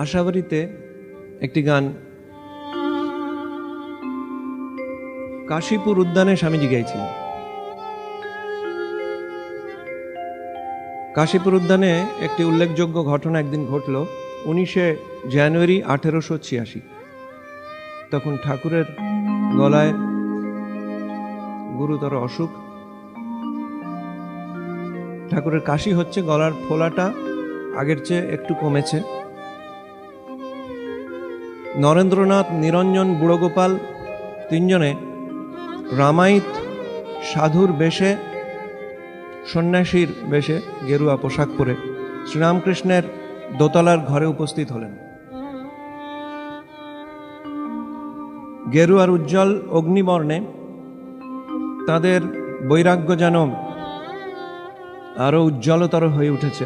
আশাবাড়িতে একটি গান কাশীপুর উদ্যানে স্বামীজি গাইছিলেন। কাশীপুর উদ্যানে একটি উল্লেখযোগ্য ঘটনা একদিন ঘটল 19শে জানুয়ারি 1886। তখন ঠাকুরের গলায় গুরুতর অসুখ, ঠাকুরের কাশি হচ্ছে, গলার ফোলাটা আগের চেয়ে একটু কমেছে। নরেন্দ্রনাথ, নিরঞ্জন, বুড়োগোপাল তিনজনে রামায়িত সাধুর বেশে, সন্ন্যাসীর বেশে গেরুয়া পোশাক পরে শ্রীরামকৃষ্ণের দোতলার ঘরে উপস্থিত হলেন। গেরুয়ার উজ্জ্বল অগ্নিবর্ণে তাদের বৈরাগ্য যেন আরো উজ্জ্বলতর হয়ে উঠেছে।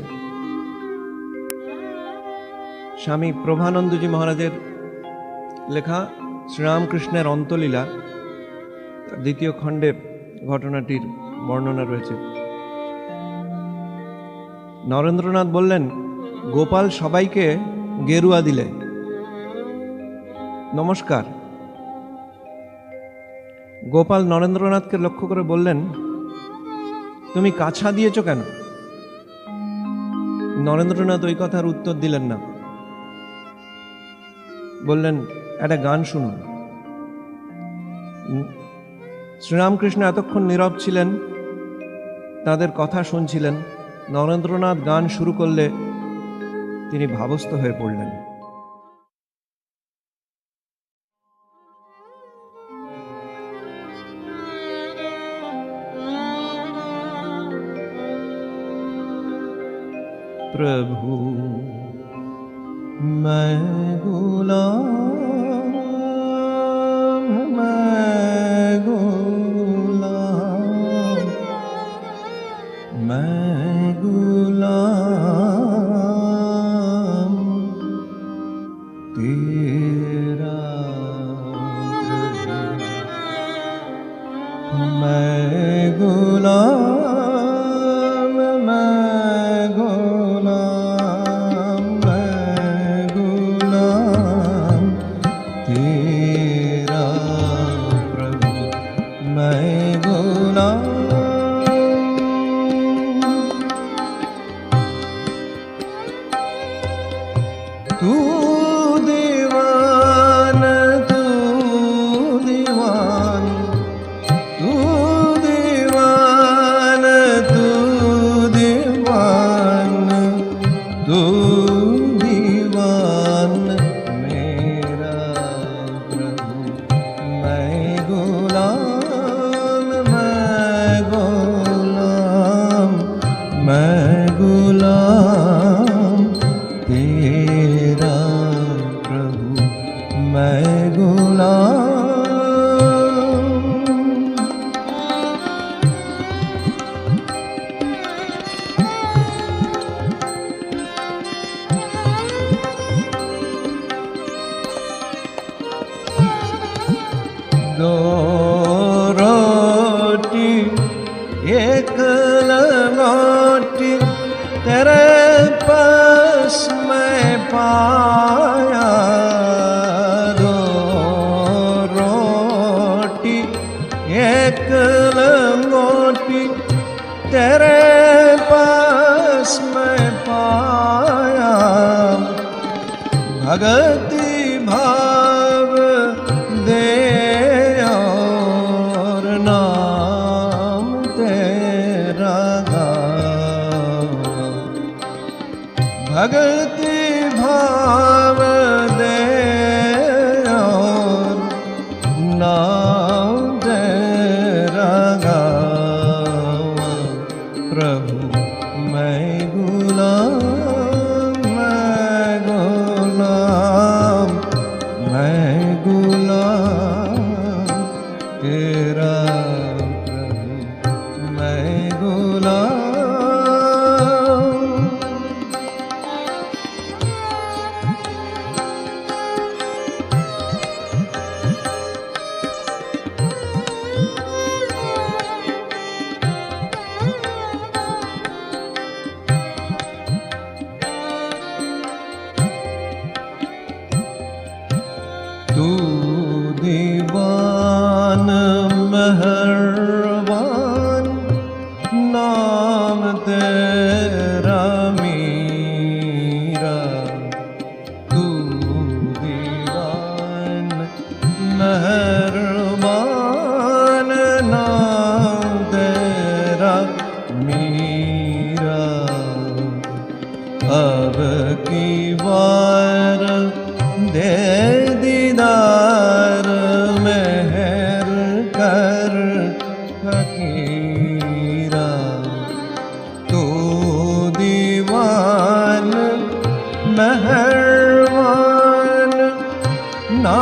স্বামী প্রভানন্দজি মহারাজের লেখা শ্রীরামকৃষ্ণের অন্তলীলা দ্বিতীয় খণ্ডে ঘটনাটির বর্ণনা রয়েছে। নরেন্দ্রনাথ বললেন, গোপাল সবাইকে গেরুয়া দিলে, নমস্কার। গোপাল নরেন্দ্রনাথকে লক্ষ্য করে বললেন, তুমি কাছা দিয়েছ কেন? নরেন্দ্রনাথ ওই কথার উত্তর দিলেন না, বললেন, একটা গান শুনুন। শ্রীরামকৃষ্ণ এতক্ষণ নীরব ছিলেন, তাদের কথা শুনছিলেন। নরেন্দ্রনাথ গান শুরু করলে তিনি ভাবস্থ হয়ে পড়লেন। प्रभु मैं गुलाम, मैं गुलाम, मैं गुलाम तेरा, मैं गुलाम, तू दीवान, तू दीवान, तू दीवान, तू दीवान, तू दीवान मेरा प्रभु, मैं गुलाम, मैं गुलाम, मैं गुलाम तेरा प्रभु, मैं गुलाम। दो रोटी एक लंगोटी तेरे पास मैं पाया, दो रोटी एक लंगोटी तेरे पास मैं पाया, भगति भाव दे और नाम तेरा गावा, भगति भाव दे और नाम तेरा गावा, प्रभु मैं गुलाम, मैं गुलाम, मैं गुलाम तेरा प्रभु, मैं गुलाम। बार दे दीदार मेहर कर फकीरा तू दीवान मेहरबान ना